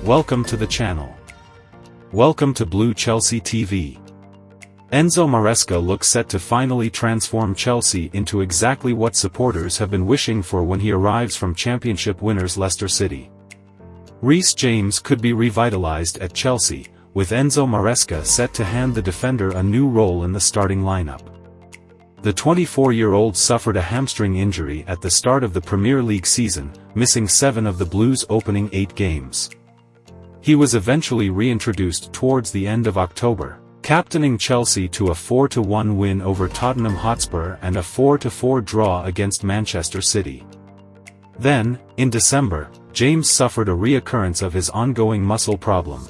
welcome to the channel. Welcome to Blue Chelsea TV. Enzo Maresca looks set to finally transform Chelsea into exactly what supporters have been wishing for when he arrives from championship winners Leicester City. Reece James could be revitalized at Chelsea, with Enzo Maresca set to hand the defender a new role in the starting lineup. The 24-year-old suffered a hamstring injury at the start of the Premier League season, missing 7 of the Blues' opening 8 games. He was eventually reintroduced towards the end of October, captaining Chelsea to a 4-1 win over Tottenham Hotspur and a 4-4 draw against Manchester City. Then, in December, James suffered a reoccurrence of his ongoing muscle problem.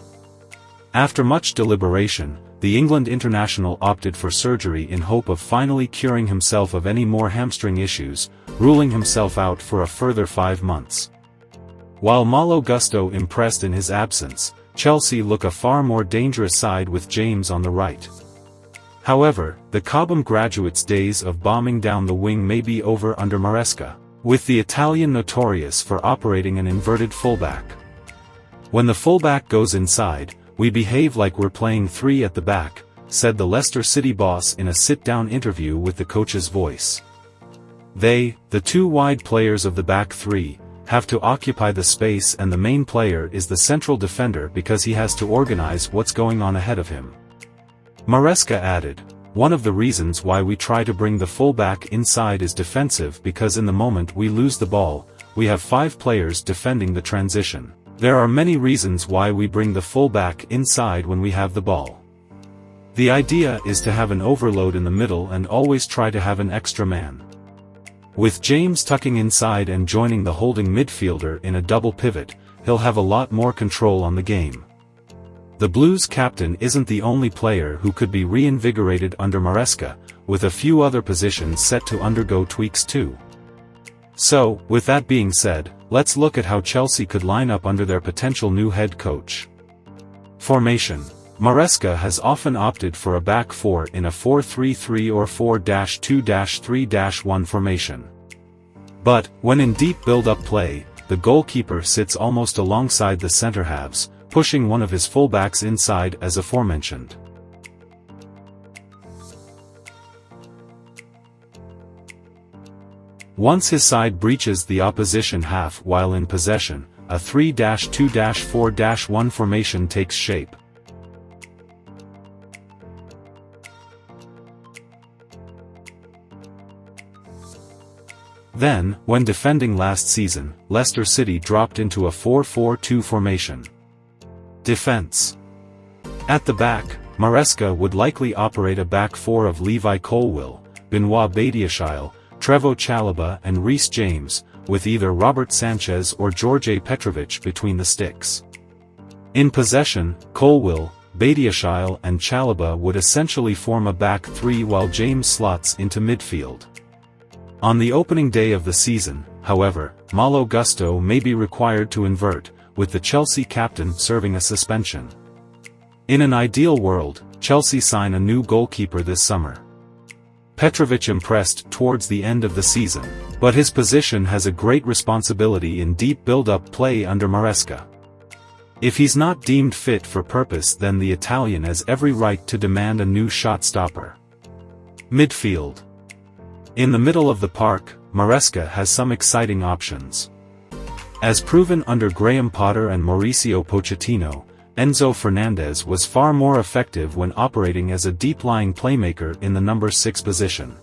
After much deliberation, the England international opted for surgery in hope of finally curing himself of any more hamstring issues, ruling himself out for a further 5 months. While Malo Gusto impressed in his absence, Chelsea look a far more dangerous side with James on the right. However, the Cobham graduates' days of bombing down the wing may be over under Maresca, with the Italian notorious for operating an inverted fullback. When the fullback goes inside, "We behave like we're playing 3 at the back," said the Leicester City boss in a sit-down interview with the coach's voice. They, the 2 wide players of the back 3, have to occupy the space, and the main player is the central defender because he has to organize what's going on ahead of him. Maresca added, "One of the reasons why we try to bring the fullback inside is defensive, because in the moment we lose the ball, we have 5 players defending the transition. There are many reasons why we bring the fullback inside when we have the ball. The idea is to have an overload in the middle and always try to have an extra man. With James tucking inside and joining the holding midfielder in a double pivot, he'll have a lot more control on the game." The Blues captain isn't the only player who could be reinvigorated under Maresca, with a few other positions set to undergo tweaks too. So, with that being said, let's look at how Chelsea could line up under their potential new head coach. Formation. Maresca has often opted for a back 4 in a 4-3-3 or 4-2-3-1 formation. But, when in deep build-up play, the goalkeeper sits almost alongside the centre halves, pushing one of his fullbacks inside as aforementioned. Once his side breaches the opposition half while in possession, a 3-2-4-1 formation takes shape. Then, when defending last season, Leicester City dropped into a 4-4-2 formation. Defense. At the back, Maresca would likely operate a back 4 of Levi Colwill, Benoit Badiashile, Trevoh Chalobah and Reece James, with either Robert Sanchez or George Petrovic between the sticks. In possession, Colwill, Badiashile and Chalobah would essentially form a back 3 while James slots into midfield. On the opening day of the season, however, Malo Gusto may be required to invert, with the Chelsea captain serving a suspension. In an ideal world, Chelsea sign a new goalkeeper this summer. Petrovic impressed towards the end of the season, but his position has a great responsibility in deep build-up play under Maresca. If he's not deemed fit for purpose, then the Italian has every right to demand a new shot stopper. Midfield. In the middle of the park, Maresca has some exciting options. As proven under Graham Potter and Mauricio Pochettino, Enzo Fernandez was far more effective when operating as a deep-lying playmaker in the number 6 position.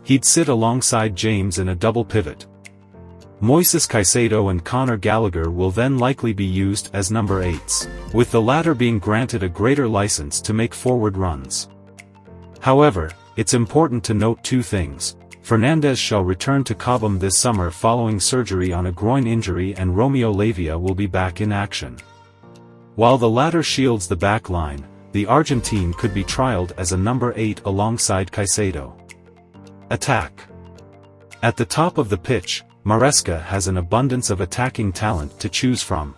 He'd sit alongside James in a double pivot. Moises Caicedo and Conor Gallagher will then likely be used as number 8s, with the latter being granted a greater license to make forward runs. However, it's important to note 2 things. Fernandez shall return to Cobham this summer following surgery on a groin injury, and Romeo Lavia will be back in action. While the latter shields the back line, the Argentine could be trialed as a number 8 alongside Caicedo. Attack. At the top of the pitch, Maresca has an abundance of attacking talent to choose from.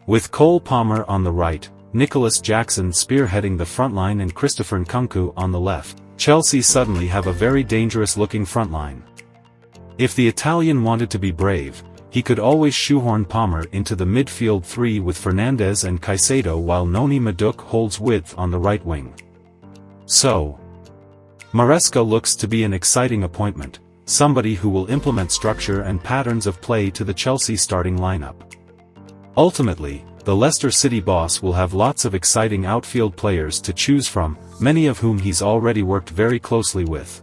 With Cole Palmer on the right, Nicholas Jackson spearheading the front line and Christopher Nkunku on the left, Chelsea suddenly have a very dangerous-looking front line. If the Italian wanted to be brave, he could always shoehorn Palmer into the midfield three with Fernandes and Caicedo while Noni Madueke holds width on the right wing. So, Maresca looks to be an exciting appointment, somebody who will implement structure and patterns of play to the Chelsea starting lineup. Ultimately, the Leicester City boss will have lots of exciting outfield players to choose from, many of whom he's already worked very closely with.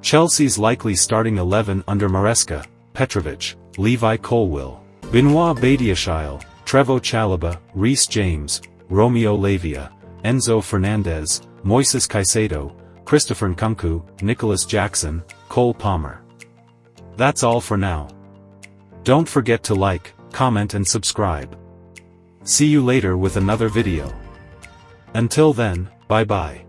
Chelsea's likely starting 11 under Maresca: Petrovic, Levi Colwill, Benoit Badiashile, Trevoh Chalobah, Reece James, Romeo Lavia, Enzo Fernandez, Moises Caicedo, Christopher Nkunku, Nicholas Jackson, Cole Palmer. That's all for now. Don't forget to like, comment and subscribe. See you later with another video. Until then, bye bye.